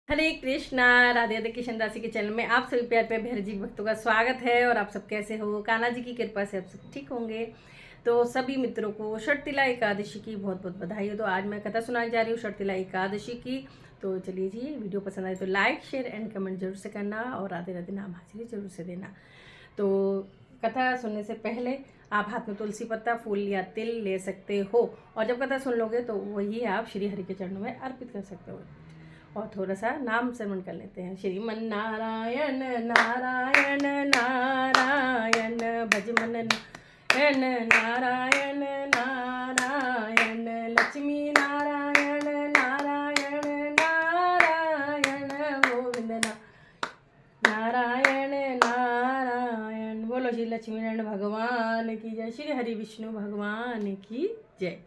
हरे कृष्णा। राधे राधे। किशन दासी के चैनल में आप सभी प्यार प्यारे बिहारी जी भक्तों का स्वागत है। और आप सब कैसे हो? कान्हा जी की कृपा से आप सब ठीक होंगे। तो सभी मित्रों को षटतिला एकादशी की बहुत बहुत बधाई हो। तो आज मैं कथा सुनाई जा रही हूँ षटतिला एकादशी की। तो चलिए जी, वीडियो पसंद आए तो लाइक शेयर एंड कमेंट जरूर से करना और राधे राधे नाम हाजिरी जरूर से देना। तो कथा सुनने से पहले आप हाथ में तुलसी पत्ता, फूल या तिल ले सकते हो। और जब कथा सुन लोगे तो वही आप श्री हरि के चरणों में अर्पित कर सकते हो। और थोड़ा सा नाम श्रवण कर लेते हैं। श्रीमन नारायण नारायण नारायण भजमन नारायण नारायण नारायण लक्ष्मी नारायण नारायण नारायण गोविंद नारायण नारायण। बोलो श्री लक्ष्मी नारायण भगवान की जय, श्री हरि विष्णु भगवान की जय।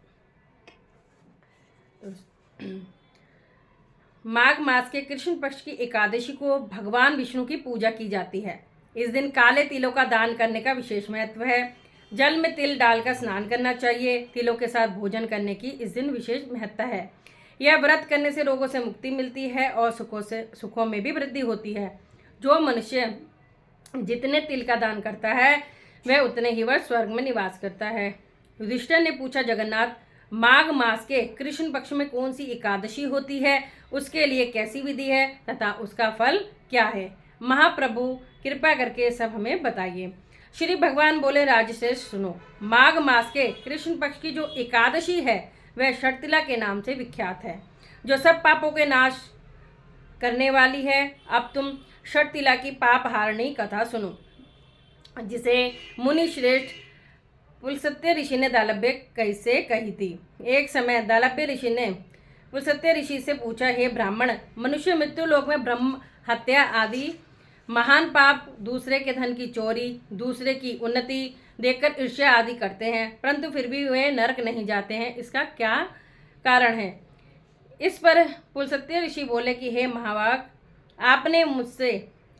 माघ मास के कृष्ण पक्ष की एकादशी को भगवान विष्णु की पूजा की जाती है। इस दिन काले तिलों का दान करने का विशेष महत्व है। जल में तिल डालकर स्नान करना चाहिए। तिलों के साथ भोजन करने की इस दिन विशेष महत्ता है। यह व्रत करने से रोगों से मुक्ति मिलती है और सुखों में भी वृद्धि होती है। जो मनुष्य जितने तिल का दान करता है वह उतने ही वर्ष स्वर्ग में निवास करता है। युधिष्ठिर ने पूछा, जगन्नाथ, माघ मास के कृष्ण पक्ष में कौन सी एकादशी होती है, उसके लिए कैसी विधि है तथा उसका फल क्या है? महाप्रभु कृपा करके सब हमें बताइए। श्री भगवान बोले, राजश्रेष्ठ सुनो। माघ मास के कृष्ण पक्ष की जो एकादशी है वह षटतिला के नाम से विख्यात है, जो सब पापों के नाश करने वाली है। अब तुम षटतिला की पाप हारणी कथा सुनो, जिसे मुनि श्रेष्ठ पुलस्त्य ऋषि ने दालभ्य कैसे कही थी। एक समय दालभ्य ऋषि ने पुलस्त्य ऋषि से पूछा, हे ब्राह्मण, मनुष्य मृत्यु लोक में ब्रह्म हत्या आदि महान पाप, दूसरे के धन की चोरी, दूसरे की उन्नति देखकर ईर्ष्या आदि करते हैं, परंतु फिर भी वे नरक नहीं जाते हैं। इसका क्या कारण है? इस पर पुलस्त्य ऋषि बोले कि हे महाभाग, आपने मुझसे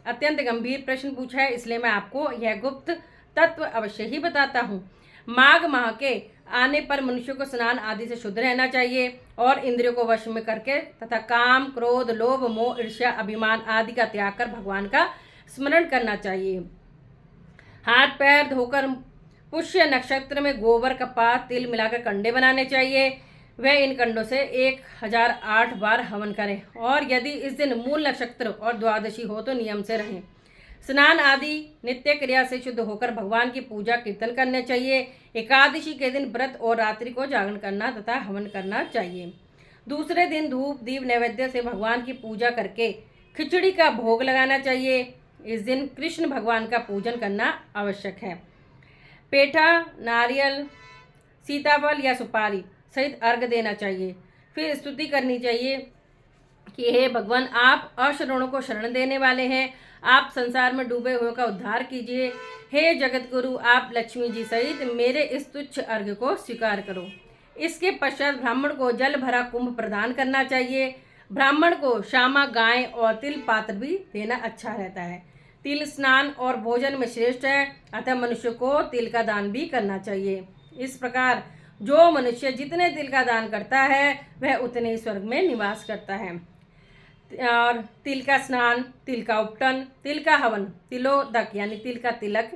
अत्यंत गंभीर प्रश्न पूछा है, इसलिए मैं आपको यह गुप्त तत्व अवश्य ही बताता हूँ। माघ माह के आने पर मनुष्य को स्नान आदि से शुद्ध रहना चाहिए और इंद्रियों को वश में करके तथा काम, क्रोध, लोभ, मोह, ईर्ष्या, अभिमान आदि का त्याग कर भगवान का स्मरण करना चाहिए। हाथ पैर धोकर पुष्य नक्षत्र में गोबर, कपास, तिल मिलाकर कंडे बनाने चाहिए। वह इन कंडों से 1008 बार हवन करें और यदि इस दिन मूल नक्षत्र और द्वादशी हो तो नियम से रहें। स्नान आदि नित्य क्रिया से शुद्ध होकर भगवान की पूजा कीर्तन करने चाहिए। एकादशी के दिन व्रत और रात्रि को जागरण करना तथा हवन करना चाहिए। दूसरे दिन धूप दीप नैवेद्य से भगवान की पूजा करके खिचड़ी का भोग लगाना चाहिए। इस दिन कृष्ण भगवान का पूजन करना आवश्यक है। पेठा, नारियल, सीताफल या सुपारी सहित अर्घ देना चाहिए। फिर स्तुति करनी चाहिए कि हे भगवान, आप अशरणों को शरण देने वाले हैं। आप संसार में डूबे हुए का उद्धार कीजिए। हे जगत गुरु, आप लक्ष्मी जी सहित मेरे इस तुच्छ अर्घ्य को स्वीकार करो। इसके पश्चात ब्राह्मण को जल भरा कुंभ प्रदान करना चाहिए। ब्राह्मण को श्यामा गाय और तिल पात्र भी देना अच्छा रहता है। तिल स्नान और भोजन में श्रेष्ठ है, अतः मनुष्य को तिल का दान भी करना चाहिए। इस प्रकार जो मनुष्य जितने तिल का दान करता है वह उतने ही स्वर्ग में निवास करता है। और तिल का स्नान, तिल का उपटन, तिल का हवन, तिलोदक यानी तिल का तिलक,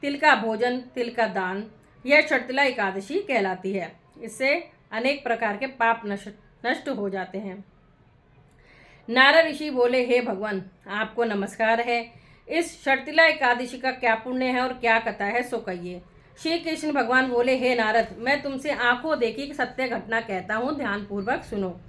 तिल का भोजन, तिल का दान, यह षटतिला एकादशी कहलाती है। इससे अनेक प्रकार के पाप नष्ट हो जाते हैं। नारद ऋषि बोले, हे भगवान, आपको नमस्कार है। इस षटतिला एकादशी का क्या पुण्य है और क्या कथा है सो कहिए। श्री कृष्ण भगवान बोले, हे नारद, मैं तुमसे आंखों देखी सत्य घटना कहता हूँ, ध्यानपूर्वक सुनो।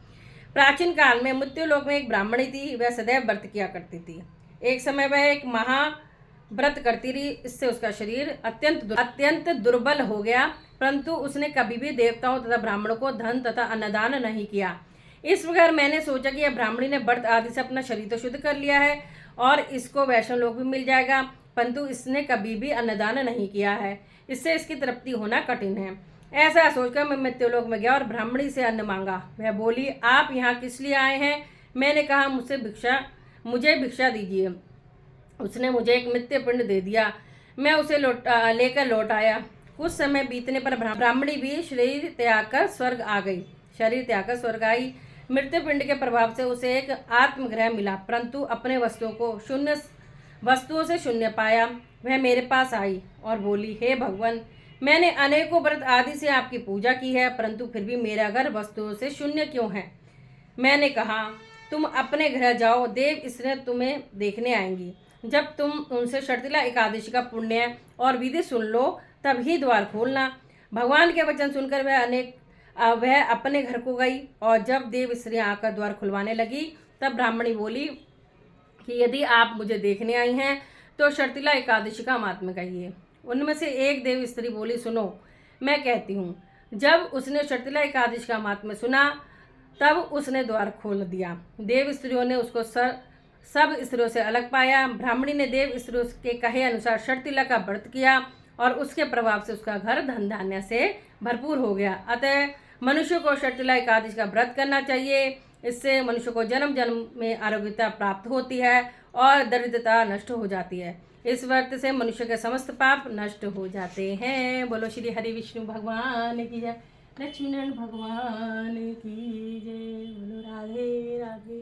प्राचीन काल में मृत्युलोक में एक ब्राह्मणी थी। वह सदैव व्रत किया करती थी। एक समय वह एक महाव्रत करती रही। इससे उसका शरीर अत्यंत दुर्बल हो गया, परंतु उसने कभी भी देवताओं तथा ब्राह्मणों को धन तथा अन्नदान नहीं किया। इस प्रकार मैंने सोचा कि यह ब्राह्मणी ने व्रत आदि से अपना शरीर तो शुद्ध कर लिया है और इसको वैष्णव लोक भी मिल जाएगा, परंतु इसने कभी भी अन्नदान नहीं किया है। इससे इसकी तृप्ति होना कठिन है। ऐसा सोचकर मैं मृत्युलोक में गया और ब्राह्मणी से अन्न मांगा। वह बोली, आप यहाँ किस लिए आए हैं? मैंने कहा, मुझे भिक्षा दीजिए। उसने मुझे एक मृत्यु पिंड दे दिया। मैं उसे लेकर लौट आया। कुछ समय बीतने पर ब्राह्मणी भी शरीर त्याग कर स्वर्ग आई। मृत्यु पिंड के प्रभाव से उसे एक आत्मग्रह मिला, परंतु अपने वस्तुओं से शून्य पाया। वह मेरे पास आई और बोली, हे भगवान, मैंने अनेकों व्रत आदि से आपकी पूजा की है, परंतु फिर भी मेरा घर वस्तुओं से शून्य क्यों है? मैंने कहा, तुम अपने घर जाओ, देव स्त्रियां तुम्हें देखने आएंगी। जब तुम उनसे शर्तिला एकादशी का पुण्य और विधि सुन लो, तब ही द्वार खोलना। भगवान के वचन सुनकर वह अपने घर को गई, और जब देव स्त्रियां आकर द्वार खुलवाने लगी, तब ब्राह्मणी बोली कि यदि आप मुझे देखने आई हैं तो शर्तिला एकादशी का महात्म्य कहिए। उनमें से एक देव स्त्री बोली, सुनो, मैं कहती हूँ। जब उसने शर्तिला एकादशी का महात्म्य सुना, तब उसने द्वार खोल दिया। देव स्त्रियों ने उसको सब स्त्रियों से अलग पाया। ब्राह्मणी ने देव स्त्रियों के कहे अनुसार शर्तिला का व्रत किया, और उसके प्रभाव से उसका घर धन धान्य से भरपूर हो गया। अतः मनुष्य को शर्तिला एकादशी का व्रत करना चाहिए। इससे मनुष्य को जन्म जन्म में आरोग्यता प्राप्त होती है और दरिद्रता नष्ट हो जाती है। इस व्रत से मनुष्य के समस्त पाप नष्ट हो जाते हैं। बोलो श्री हरि विष्णु भगवान की जय, लक्ष्मीनारायण भगवान की जय। बोलो राधे राधे।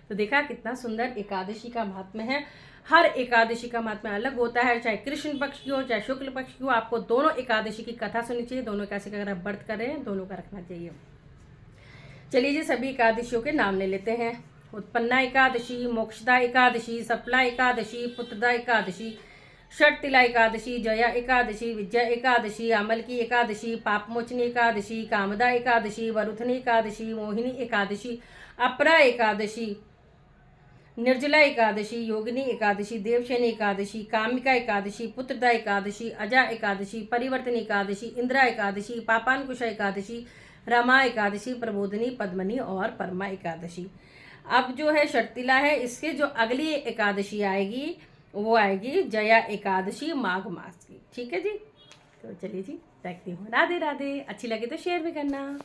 तो देखा कितना सुंदर एकादशी का महात्म्य है। हर एकादशी का महात्म्य अलग होता है, चाहे कृष्ण पक्ष की हो चाहे शुक्ल पक्ष की हो। आपको दोनों एकादशी की कथा सुननी चाहिए। दोनों एकादशी का अगर आप व्रत करें, दोनों का रखना चाहिए। चलिए जी, सभी एकादशियों के नाम ले लेते हैं। उत्पन्ना एकादशी, मोक्षदा एकादशी, सफला एकादशी, पुत्रदा एकादशी, शर्तिला एकादशी, जया एकादशी, विजया एकादशी, अमल की एकादशी, पापमोचनी एकादशी, कामदा एकादशी, वरुथनी एकादशी, मोहिनी एकादशी, अपरा एकादशी, निर्जला एकादशी, योगिनी एकादशी, देवशयनी एकादशी, कामिका एकादशी, पुत्रदा एकादशी, अजा एकादशी, परिवर्तनी एकादशी, इंदिरा एकादशी, पापानकुशा एकादशी, रमा एकादशी, प्रबोधनी, पद्मनी और परमा एकादशी। अब जो है शर्तिला है, इसके जो अगली एकादशी आएगी वो आएगी जया एकादशी, माघ मास की। ठीक है जी, तो चलिए जी, देखती हूँ। राधे राधे। अच्छी लगे तो शेयर भी करना।